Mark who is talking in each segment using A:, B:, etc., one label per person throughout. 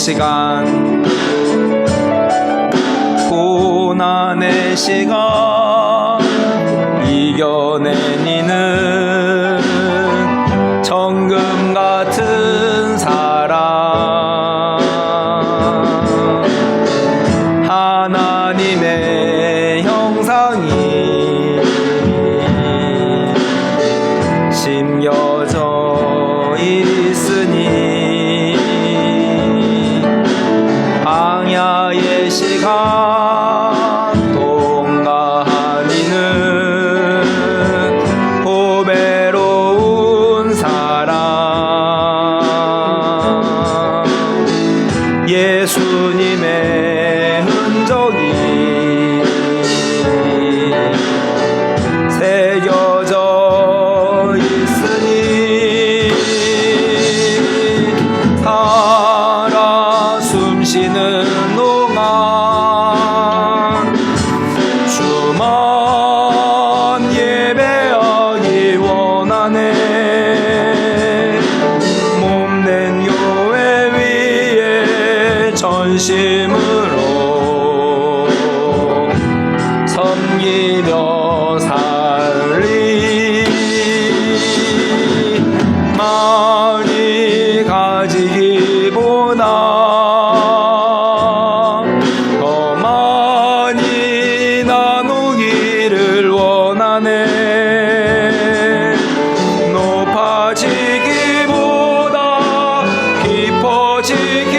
A: 시간, 고난의 시간 이겨낸 이는 정금 같은 사랑, 하나님의 형상이 심겨져 있으니 광야의 시간 통과한 이는 보배로운 사랑, 예수님의 흔적이 새겨져 있으니 살아 숨쉬는 동안 주만 예배하기 원하네. 몸된 교회 위에 전심으로 섬기며 살리, 많이 가지기보다 더 많이 나누기를 원하네. 높아지기보다 깊어지길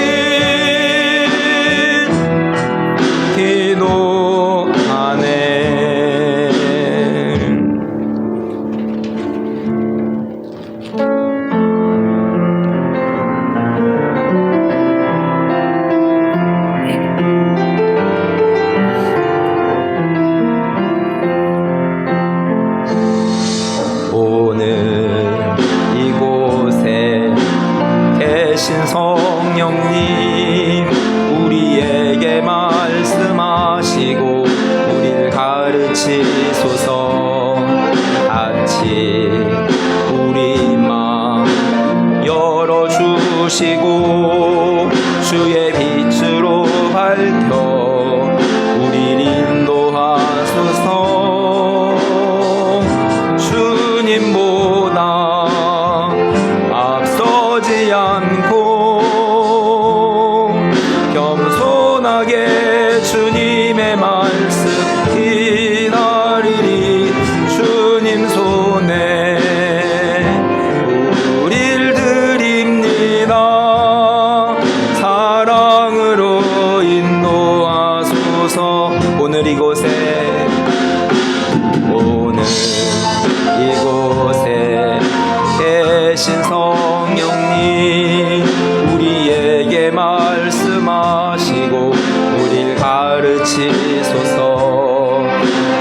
A: 기도하네. 오늘 이곳에 계신 성령님, 우리에게 말씀하시고 우리를 가르치소서. 같이 우리 마음 열어주시고 주의 빛으로 밝혀 우리를 인도하소서. 주님보다 앞서지 않고 겸손하게 주님의 말씀 기다리리. 주님 손에 우릴 드립니다. 사랑으로 인도하소서. 오늘 이곳에 계신 성령님, 우리에게 말씀하시고 우릴 가르치소서.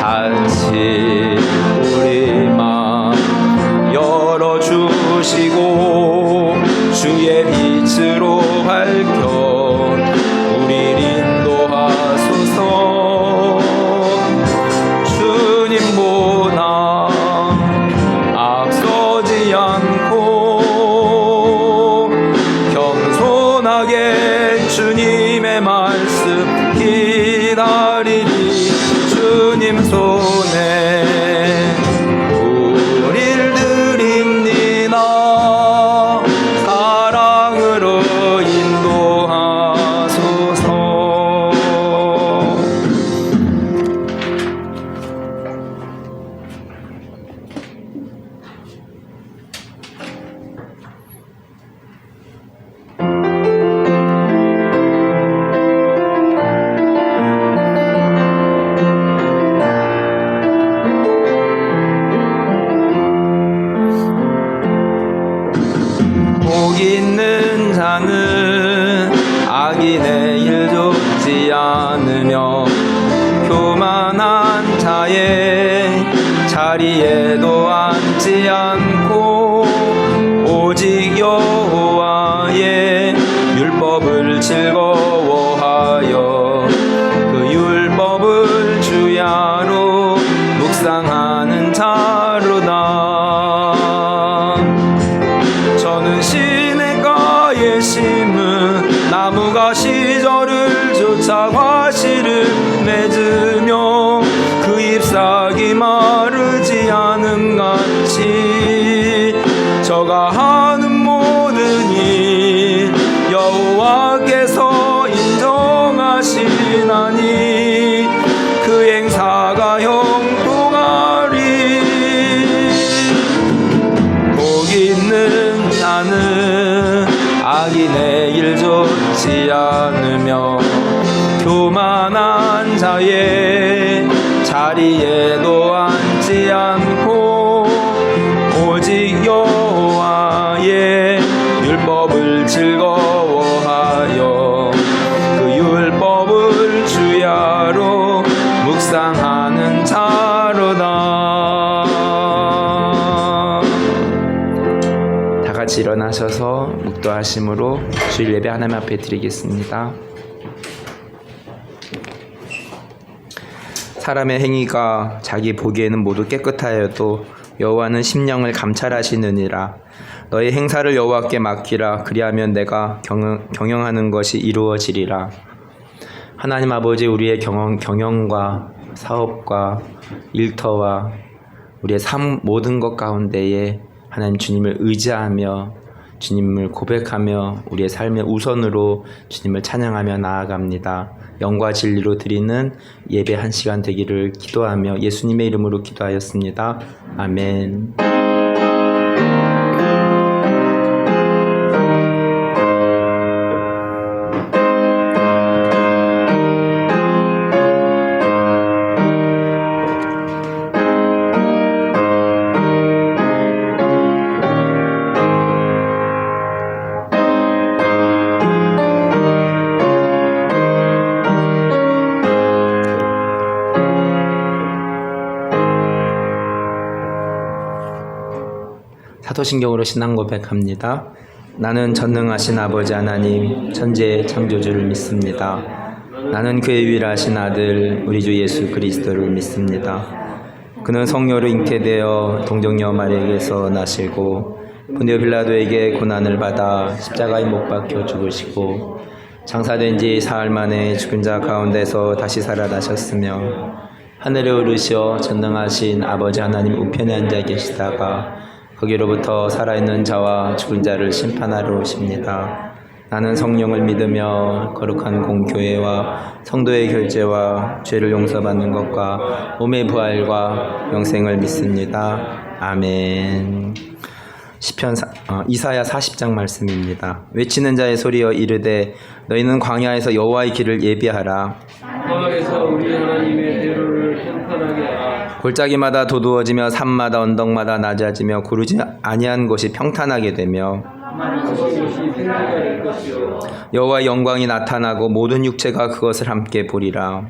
A: 같이 우리 마음 열어주시고 주의 빛으로 밝혀 우릴 인도하소서. 주님보다 앞서지 않고 겸손하게 주님의 말씀 기다리리. 주님 손에 우릴 드립니다. 사랑으로 인도하소서. 복 있는 자는 악인의 일 좇지 않으며 교만한 자의 자리에도 앉지 않고 오직 여호와의 율법을 즐거워하여 그 율법을 주야로 묵상하는 자로다. 저는 시냇가에 심은 나무가 가시를 맺으며 그 잎사귀 마르지 않음같이 저가 하는 모든 일 여호와께서 인정하시나니 그 행사가 형통하리. 복 있는 나는 악인의 일 좋지 않으며 교만한 자의 자리에도 앉지 않고 오직 여호와의 율법을 즐거워하여 그 율법을 주야로 묵상하는 자로다. 다 같이 일어나셔서 묵도하심으로 주일 예배 하나님 앞에 드리겠습니다. 사람의 행위가 자기 보기에는 모두 깨끗하여도 여호와는 심령을 감찰하시느니라. 너의 행사를 여호와께 맡기라. 그리하면 내가 경영하는 것이 이루어지리라. 하나님 아버지, 우리의 경영과 사업과 일터와 우리의 삶 모든 것 가운데에 하나님 주님을 의지하며 주님을 고백하며 우리의 삶의 우선으로 주님을 찬양하며 나아갑니다. 영과 진리로 드리는 예배 한 시간 되기를 기도하며 예수님의 이름으로 기도하였습니다. 아멘. 사도신경으로 신앙 고백합니다. 나는 전능하신 아버지 하나님 천지의 창조주를 믿습니다. 나는 그의 유일하신 아들 우리 주 예수 그리스도를 믿습니다. 그는 성녀로 잉태되어 동정녀 마리아에게서 나시고 본디오 빌라도에게 고난을 받아 십자가에 못 박혀 죽으시고 장사된 지 사흘 만에 죽은 자 가운데서 다시 살아나셨으며 하늘에 오르시어 전능하신 아버지 하나님 우편에 앉아 계시다가 거기로부터 살아있는 자와 죽은 자를 심판하러 오십니다. 나는 성령을 믿으며 거룩한 공교회와 성도의 결제와 죄를 용서받는 것과 몸의 부활과 영생을 믿습니다. 아멘. 시편 이사야 40장 말씀입니다. 외치는 자의 소리여 이르되 너희는 광야에서 여호와의 길을 예비하라.
B: 광야에서 우리 하나님의 대로를 평탄하게 하라.
A: 골짜기마다 도두어지며 산마다 언덕마다 낮아지며 구르지 아니한 곳이 평탄하게 되며 여호와의 영광이 나타나고 모든 육체가 그것을 함께 보리라.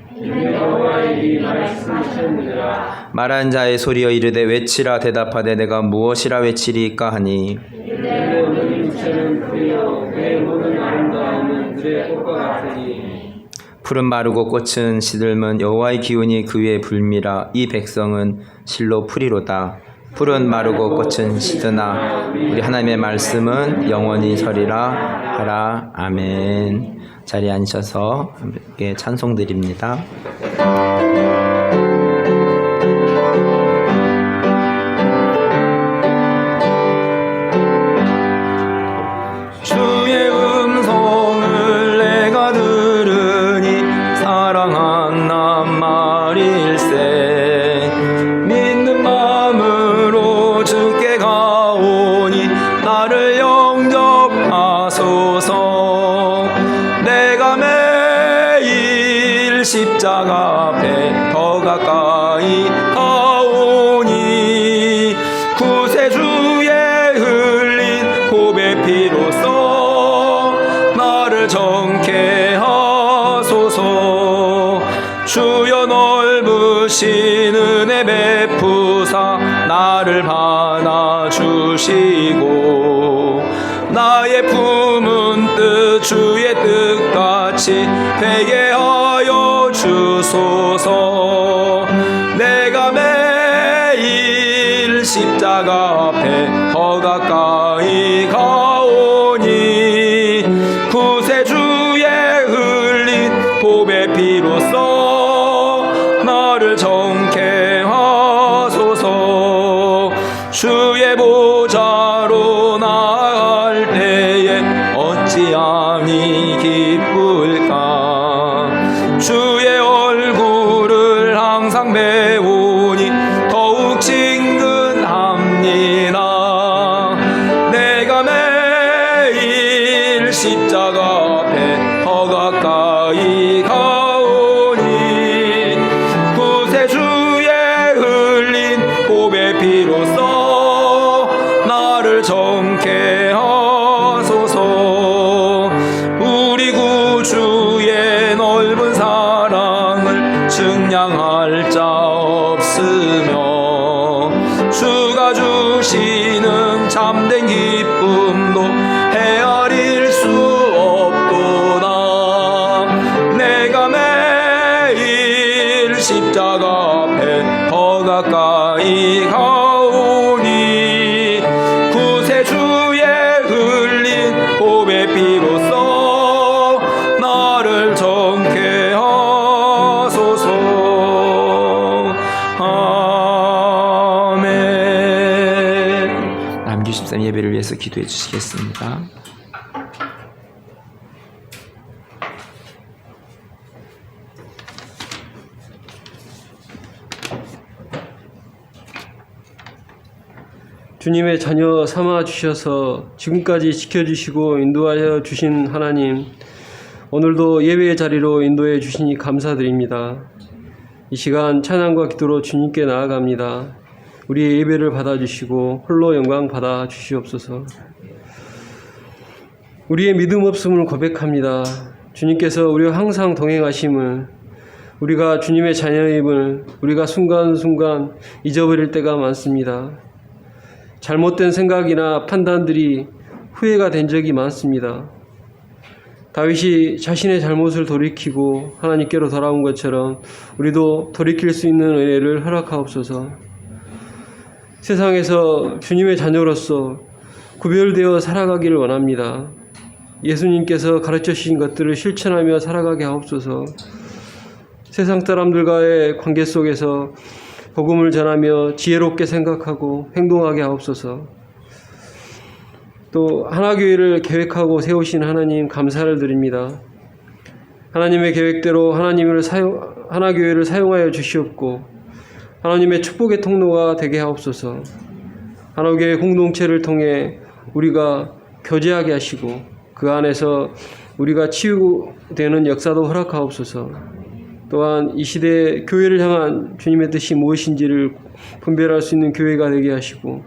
A: 말하는 자의 소리여 이르되 외치라. 대답하되 내가 무엇이라 외치리까 하니 풀은 마르고 꽃은 시들면 여호와의 기운이 그 위에 불미라. 이 백성은 실로 풀이로다. 풀은 마르고 꽃은 시드나 우리 하나님의 말씀은 영원히 서리라 하라. 아멘. 자리에 앉으셔서 함께 찬송 드립니다. 주의 음성을 내가 들으니 사랑한단 말일세. 믿는 마음으로 주께 가오니 나를 영접하소서. 내가 매일 십자가 앞에 더 가까이 가오니 구세주의 흘린 보배 피로써 나를 정케 하소서. 주여 넓으신 은혜 베푸사 나를 받아주시고 나의 품은 뜻 주의 뜻같이 되게 하여 주소서. 내가 매일 십자가 앞에 더 가까이 가오니 구세주의 흘린 보배 피로 비로소 나를 정케 하소서. 주의 보좌로 나갈 때에 어찌함이 기쁠까. 주의 얼굴을 항상 배우니 더욱 친근합니다. 내가 매일 십자가 앞에 더 가까이 가오니 구세주의 흘린 보배 피로써 나를 정케 하소서. 우리 구주의 넓은 사랑을 측량할 자 없으며 주가 주시는 참된 기쁨도 헤아릴 수 없도다. 내가 매일 십자가 앞에 더 가까이 가오니 구세주의 흘린 보배 피로써 나를 정케 하소서. 아멘. 남규 13 예배를 위해서 기도해 주시겠습니다.
B: 주님의 자녀 삼아 주셔서 지금까지 지켜주시고 인도하여 주신 하나님, 오늘도 예배의 자리로 인도해 주시니 감사드립니다. 이 시간 찬양과 기도로 주님께 나아갑니다. 우리의 예배를 받아주시고 홀로 영광 받아 주시옵소서. 우리의 믿음 없음을 고백합니다. 주님께서 우리와 항상 동행하심을, 우리가 주님의 자녀임을 우리가 순간순간 잊어버릴 때가 많습니다. 잘못된 생각이나 판단들이 후회가 된 적이 많습니다. 다윗이 자신의 잘못을 돌이키고 하나님께로 돌아온 것처럼 우리도 돌이킬 수 있는 은혜를 허락하옵소서. 세상에서 주님의 자녀로서 구별되어 살아가기를 원합니다. 예수님께서 가르쳐 주신 것들을 실천하며 살아가게 하옵소서. 세상 사람들과의 관계 속에서 복음을 전하며 지혜롭게 생각하고 행동하게 하옵소서. 또 하나교회를 계획하고 세우신 하나님 감사를 드립니다. 하나님의 계획대로 하나교회를 사용하여 주시옵고 하나님의 축복의 통로가 되게 하옵소서. 하나교회 공동체를 통해 우리가 교제하게 하시고 그 안에서 우리가 치유되는 역사도 허락하옵소서. 또한 이 시대의 교회를 향한 주님의 뜻이 무엇인지를 분별할 수 있는 교회가 되게 하시고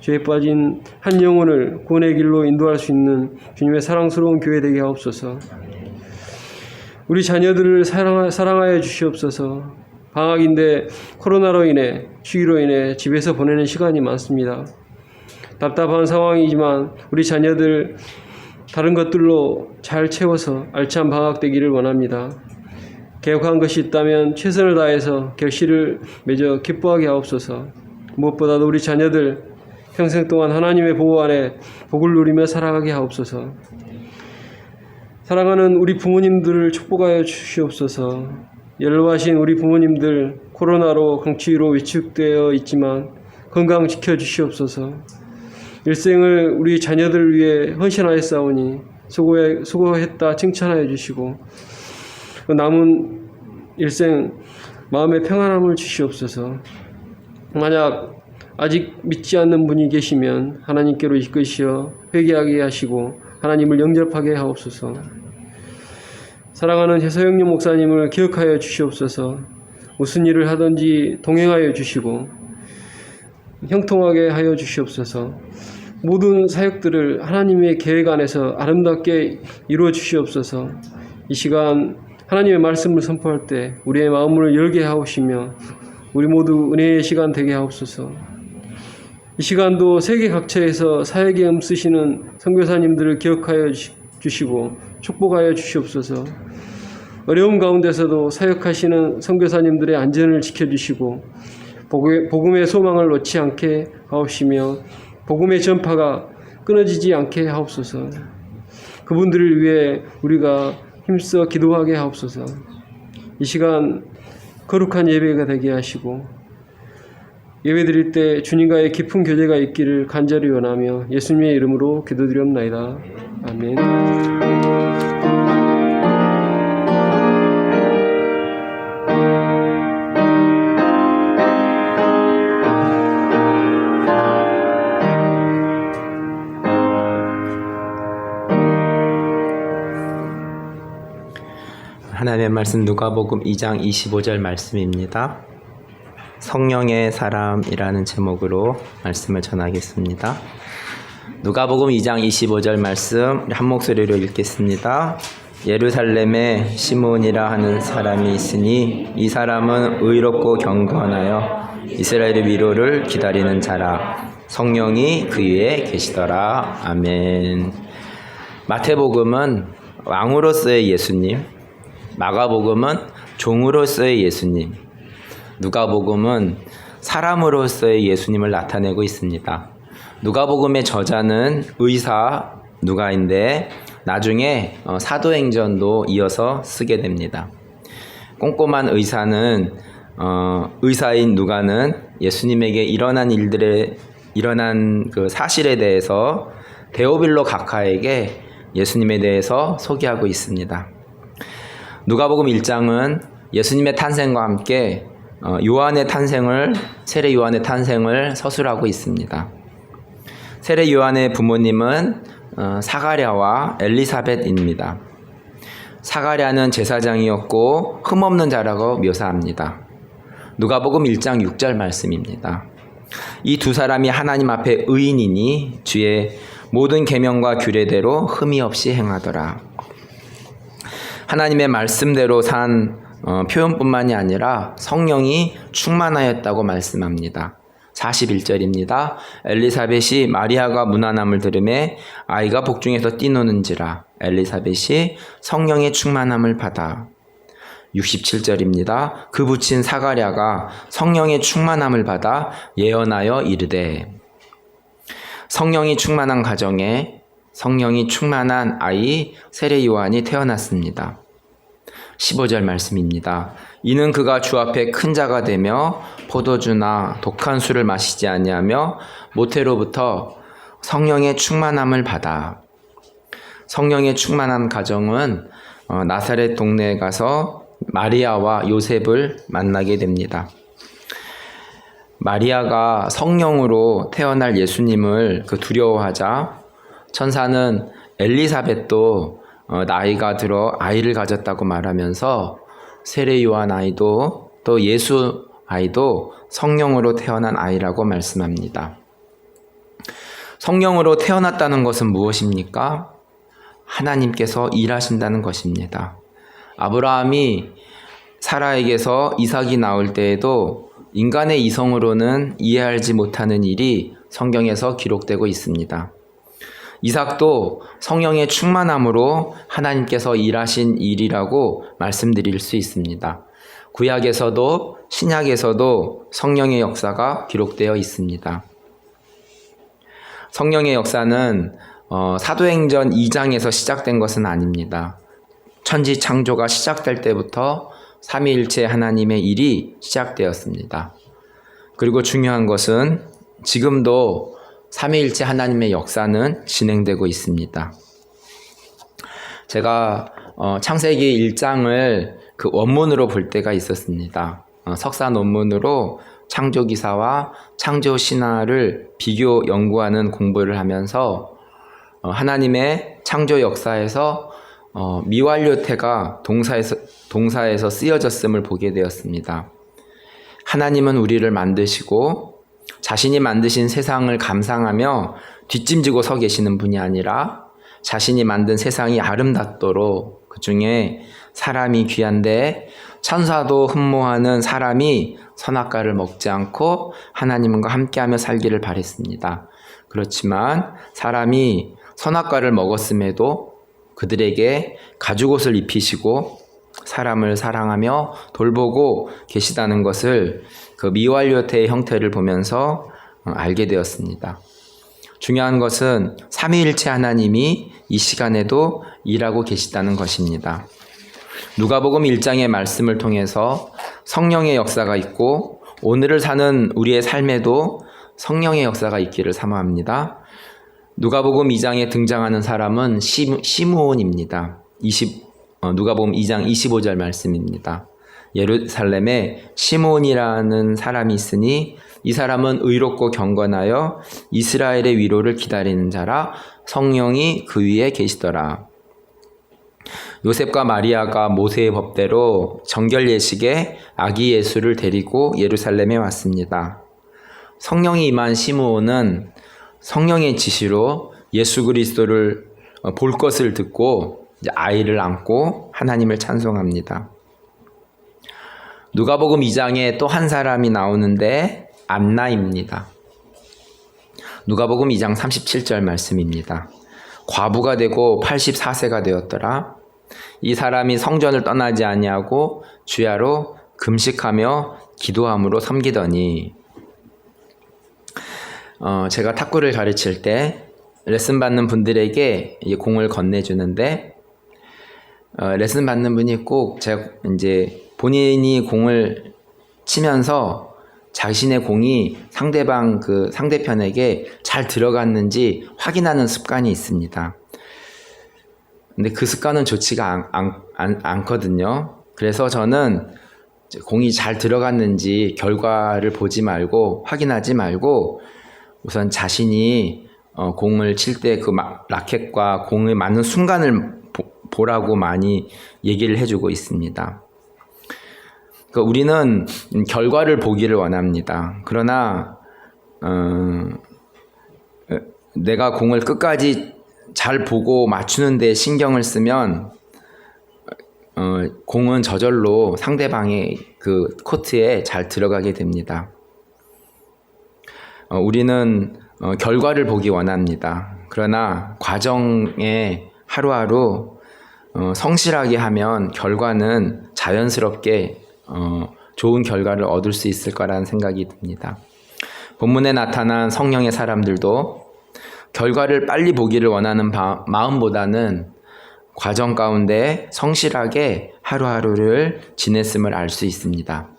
B: 죄에 빠진 한 영혼을 구원의 길로 인도할 수 있는 주님의 사랑스러운 교회 되게 하옵소서. 우리 자녀들을 사랑하여 주시옵소서. 방학인데 코로나로 인해 추위로 인해 집에서 보내는 시간이 많습니다. 답답한 상황이지만 우리 자녀들 다른 것들로 잘 채워서 알찬 방학 되기를 원합니다. 계획한 것이 있다면 최선을 다해서 결실을 맺어 기뻐하게 하옵소서. 무엇보다도 우리 자녀들 평생 동안 하나님의 보호 아래 복을 누리며 살아가게 하옵소서. 사랑하는 우리 부모님들을 축복하여 주시옵소서. 연로하신 우리 부모님들 코로나로 강추위로 위축되어 있지만 건강 지켜주시옵소서. 일생을 우리 자녀들을 위해 헌신하였사오니 수고했다 칭찬하여 주시고 남은 일생 마음의 평안함을 주시옵소서. 만약 아직 믿지 않는 분이 계시면 하나님께로 이끄시어 회개하게 하시고 하나님을 영접하게 하옵소서. 사랑하는 해서영님 목사님을 기억하여 주시옵소서. 무슨 일을 하든지 동행하여 주시고 형통하게 하여 주시옵소서. 모든 사역들을 하나님의 계획 안에서 아름답게 이루어 주시옵소서. 이 시간 하나님의 말씀을 선포할 때 우리의 마음을 열게 하옵시며 우리 모두 은혜의 시간 되게 하옵소서. 이 시간도 세계 각처에서 사역에 쓰시는 선교사님들을 기억하여 주시고 축복하여 주시옵소서. 어려움 가운데서도 사역하시는 선교사님들의 안전을 지켜주시고 복음의 소망을 놓지 않게 하옵시며 복음의 전파가 끊어지지 않게 하옵소서. 그분들을 위해 우리가 힘써 기도하게 하옵소서. 이 시간 거룩한 예배가 되게 하시고 예배 드릴 때 주님과의 깊은 교제가 있기를 간절히 원하며 예수님의 이름으로 기도드리옵나이다. 아멘.
A: 하나님의 말씀 누가복음 2장 25절 말씀입니다. 성령의 사람이라는 제목으로 말씀을 전하겠습니다. 누가복음 2장 25절 말씀 한 목소리로 읽겠습니다. 예루살렘에 시몬이라 하는 사람이 있으니 이 사람은 의롭고 경건하여 이스라엘의 위로를 기다리는 자라. 성령이 그 위에 계시더라. 아멘. 마태복음은 왕으로서의 예수님, 마가복음은 종으로서의 예수님, 누가복음은 사람으로서의 예수님을 나타내고 있습니다. 누가복음의 저자는 의사 누가인데 나중에 사도행전도 이어서 쓰게 됩니다. 꼼꼼한 의사인 누가는 예수님에게 일어난 그 사실에 대해서 데오빌로 각하에게 예수님에 대해서 소개하고 있습니다. 누가복음 1장은 예수님의 탄생과 함께 세례 요한의 탄생을 서술하고 있습니다. 세례 요한의 부모님은 사가랴와 엘리사벳입니다. 사가랴는 제사장이었고 흠없는 자라고 묘사합니다. 누가복음 1장 6절 말씀입니다. 이 두 사람이 하나님 앞에 의인이니 주의 모든 계명과 규례대로 흠이 없이 행하더라. 하나님의 말씀대로 산 표현뿐만이 아니라 성령이 충만하였다고 말씀합니다. 41절입니다. 엘리사벳이 마리아가 문안함을 들으매 아이가 복중에서 뛰노는지라. 엘리사벳이 성령의 충만함을 받아. 67절입니다. 그 부친 사가랴가 성령의 충만함을 받아 예언하여 이르되. 성령이 충만한 가정에 성령이 충만한 아이 세례 요한이 태어났습니다. 15절 말씀입니다. 이는 그가 주 앞에 큰 자가 되며 포도주나 독한 술을 마시지 아니하며 모태로부터 성령의 충만함을 받아. 성령의 충만한 가정은 나사렛 동네에 가서 마리아와 요셉을 만나게 됩니다. 마리아가 성령으로 태어날 예수님을 두려워하자 천사는 엘리사벳도 나이가 들어 아이를 가졌다고 말하면서 세례 요한 아이도 또 예수 아이도 성령으로 태어난 아이라고 말씀합니다. 성령으로 태어났다는 것은 무엇입니까? 하나님께서 일하신다는 것입니다. 아브라함이 사라에게서 이삭이 나올 때에도 인간의 이성으로는 이해하지 못하는 일이 성경에서 기록되고 있습니다. 이삭도 성령의 충만함으로 하나님께서 일하신 일이라고 말씀드릴 수 있습니다. 구약에서도 신약에서도 성령의 역사가 기록되어 있습니다. 성령의 역사는 사도행전 2장에서 시작된 것은 아닙니다. 천지 창조가 시작될 때부터 삼위일체 하나님의 일이 시작되었습니다. 그리고 중요한 것은 지금도 삼위일체 하나님의 역사는 진행되고 있습니다. 제가 창세기 1장을 그 원문으로 볼 때가 있었습니다. 석사 논문으로 창조기사와 창조신화를 비교 연구하는 공부를 하면서 하나님의 창조 역사에서 미완료태가 동사에서 쓰여졌음을 보게 되었습니다. 하나님은 우리를 만드시고 자신이 만드신 세상을 감상하며 뒷짐지고 서 계시는 분이 아니라 자신이 만든 세상이 아름답도록 그 중에 사람이 귀한데 천사도 흠모하는 사람이 선악과를 먹지 않고 하나님과 함께하며 살기를 바랬습니다. 그렇지만 사람이 선악과를 먹었음에도 그들에게 가죽옷을 입히시고 사람을 사랑하며 돌보고 계시다는 것을 그 미완료태의 형태를 보면서 알게 되었습니다. 중요한 것은 삼위일체 하나님이 이 시간에도 일하고 계시다는 것입니다. 누가복음 1장의 말씀을 통해서 성령의 역사가 있고 오늘을 사는 우리의 삶에도 성령의 역사가 있기를 사모합니다. 누가복음 2장에 등장하는 사람은 시므온입니다. 누가복음 2장 25절 말씀입니다. 예루살렘에 시므온이라는 사람이 있으니 이 사람은 의롭고 경건하여 이스라엘의 위로를 기다리는 자라 성령이 그 위에 계시더라. 요셉과 마리아가 모세의 법대로 정결 예식에 아기 예수를 데리고 예루살렘에 왔습니다. 성령이 임한 시므온은 성령의 지시로 예수 그리스도를 볼 것을 듣고 아이를 안고 하나님을 찬송합니다. 누가복음 2장에 또 한 사람이 나오는데 안나입니다. 누가복음 2장 37절 말씀입니다. 과부가 되고 84세가 되었더라. 이 사람이 성전을 떠나지 아니하고 주야로 금식하며 기도함으로 섬기더니. 제가 탁구를 가르칠 때 레슨 받는 분들에게 공을 건네주는데 레슨 받는 분이 꼭 제가 이제 본인이 공을 치면서 자신의 공이 상대편에게 잘 들어갔는지 확인하는 습관이 있습니다. 근데 그 습관은 좋지가 않거든요. 그래서 저는 공이 잘 들어갔는지 결과를 보지 말고 확인하지 말고 우선 자신이 공을 칠 때 그 라켓과 공을 맞는 순간을 보라고 많이 얘기를 해주고 있습니다. 그러니까 우리는 결과를 보기를 원합니다. 그러나 내가 공을 끝까지 잘 보고 맞추는 데 신경을 쓰면 공은 저절로 상대방의 그 코트에 잘 들어가게 됩니다. 우리는 결과를 보기 원합니다. 그러나 과정에 하루하루 성실하게 하면 결과는 자연스럽게 좋은 결과를 얻을 수 있을 거라는 생각이 듭니다. 본문에 나타난 성령의 사람들도 결과를 빨리 보기를 원하는 마음보다는 과정 가운데 성실하게 하루하루를 지냈음을 알 수 있습니다.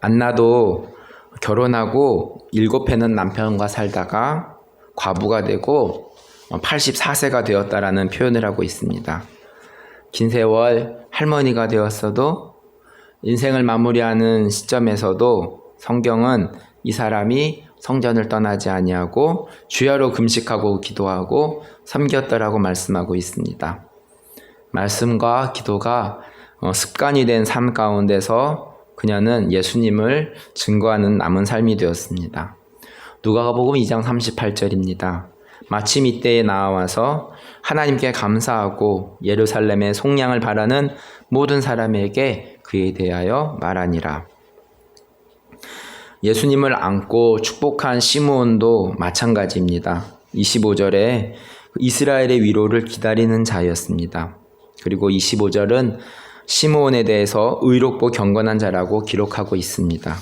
A: 안나도 결혼하고 7해는 남편과 살다가 과부가 되고 84세가 되었다라는 표현을 하고 있습니다. 긴 세월 할머니가 되었어도 인생을 마무리하는 시점에서도 성경은 이 사람이 성전을 떠나지 아니하고 주야로 금식하고 기도하고 섬겼더라고 말씀하고 있습니다. 말씀과 기도가 습관이 된 삶 가운데서 그녀는 예수님을 증거하는 남은 삶이 되었습니다. 누가복음 2장 38절입니다. 마침 이때에 나와서 하나님께 감사하고 예루살렘의 속량을 바라는 모든 사람에게 그에 대하여 말하니라. 예수님을 안고 축복한 시므온도 마찬가지입니다. 25절에 이스라엘의 위로를 기다리는 자였습니다. 그리고 25절은 시므온에 대해서 의롭고 경건한 자라고 기록하고 있습니다.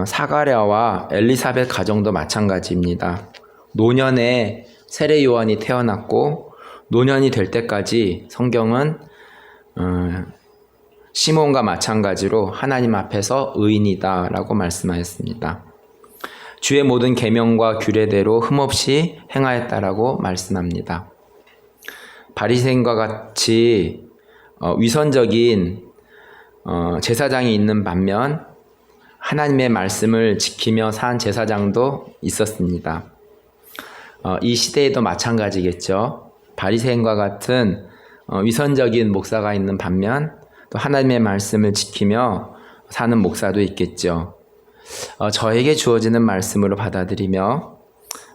A: 사가랴와 엘리사벳 가정도 마찬가지입니다. 노년에 세례 요한이 태어났고 노년이 될 때까지 성경은 시므온과 마찬가지로 하나님 앞에서 의인이다라고 말씀하였습니다. 주의 모든 계명과 규례대로 흠없이 행하였다라고 말씀합니다. 바리새인과 같이 위선적인 제사장이 있는 반면 하나님의 말씀을 지키며 산 제사장도 있었습니다. 이 시대에도 마찬가지겠죠. 바리새인과 같은 위선적인 목사가 있는 반면 또 하나님의 말씀을 지키며 사는 목사도 있겠죠. 저에게 주어지는 말씀으로 받아들이며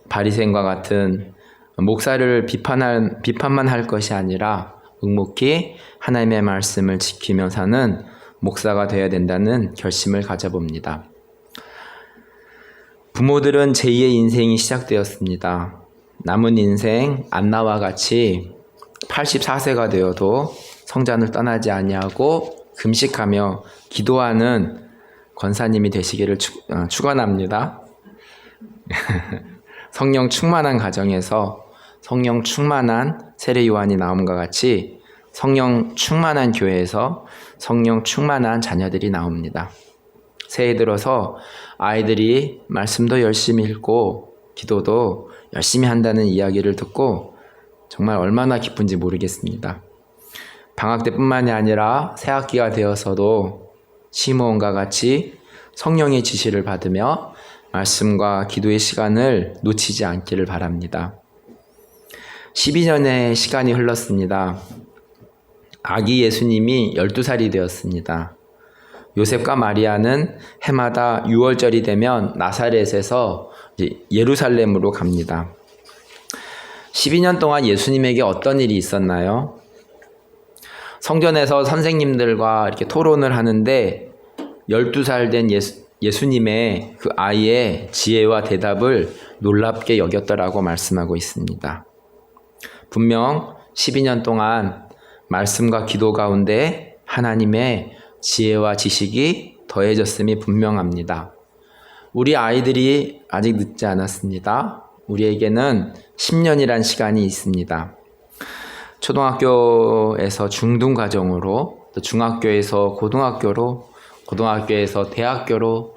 A: 바리새인과 같은 목사를 비판만 할 것이 아니라 묵묵히 하나님의 말씀을 지키며 사는 목사가 되어야 된다는 결심을 가져봅니다. 부모들은 제2의 인생이 시작되었습니다. 남은 인생 안나와 같이 84세가 되어도 성전을 떠나지 아니하고 금식하며 기도하는 권사님이 되시기를 축원합니다. 성령 충만한 가정에서 성령 충만한 세례 요한이 나옴과 같이 성령 충만한 교회에서 성령 충만한 자녀들이 나옵니다. 새해 들어서 아이들이 말씀도 열심히 읽고 기도도 열심히 한다는 이야기를 듣고 정말 얼마나 기쁜지 모르겠습니다. 방학 때뿐만이 아니라 새학기가 되어서도 시므온과 같이 성령의 지시를 받으며 말씀과 기도의 시간을 놓치지 않기를 바랍니다. 12년의 시간이 흘렀습니다. 아기 예수님이 12살이 되었습니다. 요셉과 마리아는 해마다 6월절이 되면 나사렛에서 예루살렘으로 갑니다. 12년 동안 예수님에게 어떤 일이 있었나요? 성전에서 선생님들과 이렇게 토론을 하는데 12살 된 예수님의 그 아이의 지혜와 대답을 놀랍게 여겼더라고 말씀하고 있습니다. 분명 12년 동안 말씀과 기도 가운데 하나님의 지혜와 지식이 더해졌음이 분명합니다. 우리 아이들이 아직 늦지 않았습니다. 우리에게는 10년이란 시간이 있습니다. 초등학교에서 중등과정으로, 또 중학교에서 고등학교로, 고등학교에서 대학교로,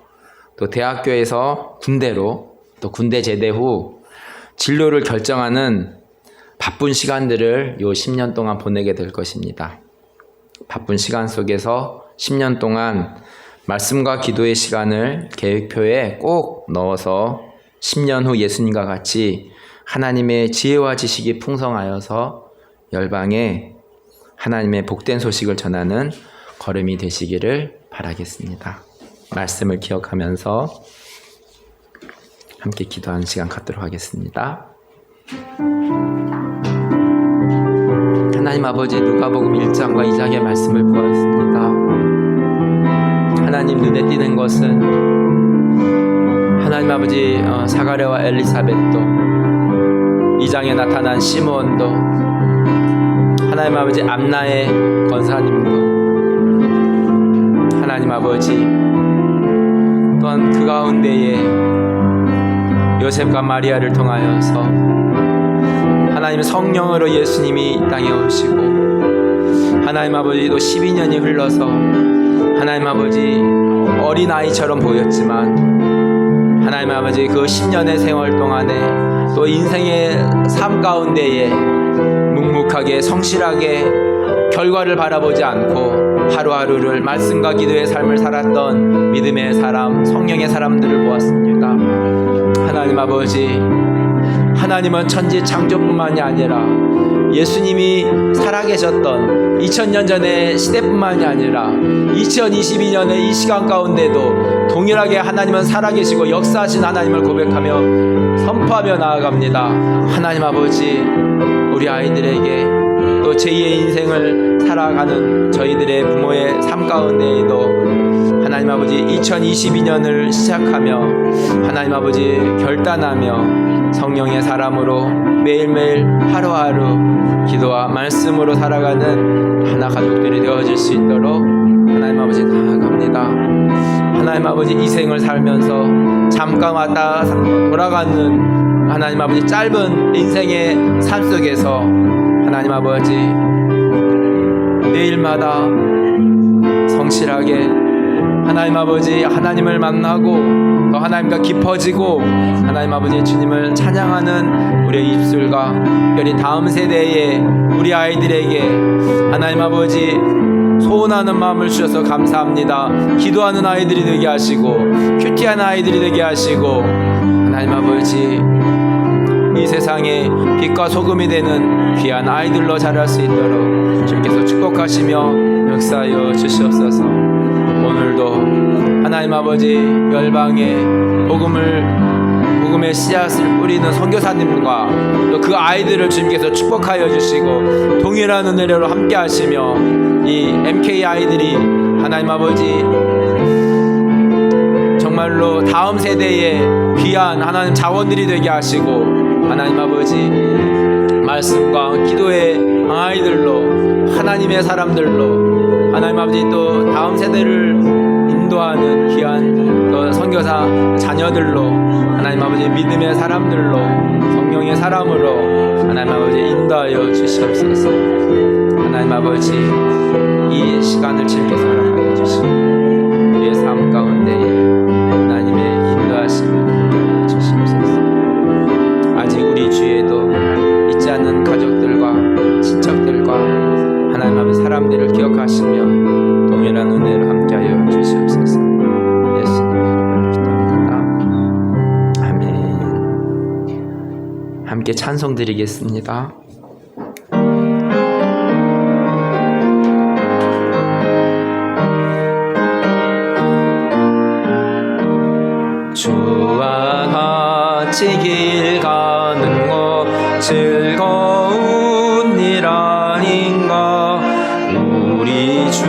A: 또 대학교에서 군대로, 또 군대 제대 후 진로를 결정하는 바쁜 시간들을 요 10년 동안 보내게 될 것입니다. 바쁜 시간 속에서 10년 동안 말씀과 기도의 시간을 계획표에 꼭 넣어서 10년 후 예수님과 같이 하나님의 지혜와 지식이 풍성하여서 열방에 하나님의 복된 소식을 전하는 걸음이 되시기를 바라겠습니다. 말씀을 기억하면서 함께 기도하는 시간 갖도록 하겠습니다. 하나님 아버지, 누가복음 1장과 2장의 말씀을 보았습니다. 하나님 눈에 띄는 것은 하나님 아버지 사가랴와 엘리사벳도, 2장에 나타난 시므온도, 하나님 아버지 암나의 권사님도, 하나님 아버지 또한 그 가운데에 요셉과 마리아를 통하여서 하나님 성령으로 예수님이 이 땅에 오시고, 하나님 아버지도 12년이 흘러서 하나님 아버지 어린아이처럼 보였지만 하나님 아버지 그 10년의 생활 동안에 또 인생의 삶 가운데에 묵묵하게 성실하게 결과를 바라보지 않고 하루하루를 말씀과 기도의 삶을 살았던 믿음의 사람, 성령의 사람들을 보았습니다. 하나님 아버지, 하나님은 천지 창조뿐만이 아니라 예수님이 살아계셨던 2000년 전의 시대뿐만이 아니라 2022년의 이 시간 가운데도 동일하게 하나님은 살아계시고 역사하신 하나님을 고백하며 선포하며 나아갑니다. 하나님 아버지, 우리 아이들에게 또 제2의 인생을 살아가는 저희들의 부모의 삶 가운데에도 하나님 아버지 2022년을 시작하며 하나님 아버지 결단하며 성령의 사람으로 매일매일 하루하루 기도와 말씀으로 살아가는 하나 가족들이 되어질 수 있도록 하나님 아버지 나아갑니다. 하나님 아버지 이 생을 살면서 잠깐 왔다 돌아가는 하나님 아버지 짧은 인생의 삶 속에서 하나님 아버지 매일마다 성실하게 하나님 아버지 하나님을 만나고 더 하나님과 깊어지고 하나님 아버지 주님을 찬양하는 우리의 입술과 특별히 다음 세대의 우리 아이들에게 하나님 아버지 소원하는 마음을 주셔서 감사합니다. 기도하는 아이들이 되게 하시고 큐티한 아이들이 되게 하시고 하나님 아버지 이 세상에 빛과 소금이 되는 귀한 아이들로 자랄 수 있도록 주께서 축복하시며 역사하여 주시옵소서. 오늘도 하나님 아버지 열방에 복음의 씨앗을 뿌리는 선교사님과 또 그 아이들을 주님께서 축복하여 주시고 동일한 은혜로 함께 하시며 이 MK 아이들이 하나님 아버지 정말로 다음 세대의 귀한 하나님 자원들이 되게 하시고 하나님 아버지 말씀과 기도의 아이들로 하나님의 사람들로 하나님 아버지 또 다음 세대를 인도하는 귀한 또 선교사 자녀들로 하나님 아버지 믿음의 사람들로 성령의 사람으로 하나님 아버지 인도하여 주시옵소서. 하나님 아버지 이 시간을 즐겨 살아가게 주시고 우리의 삶 가운데 하나님의 인도하심을 주시옵소서. 아직 우리 주위에도 있지 않는 가족들과 친척들과 하나님 아버지 사람들을 기억하시며 동일한 은혜로 함께하여 주시옵소서. 예수님의 이름으로 기도합니다. 아멘. 함께 찬송 드리겠습니다. 주와 같이 길 가는 것 즐거운 일 아닌가. 우리 주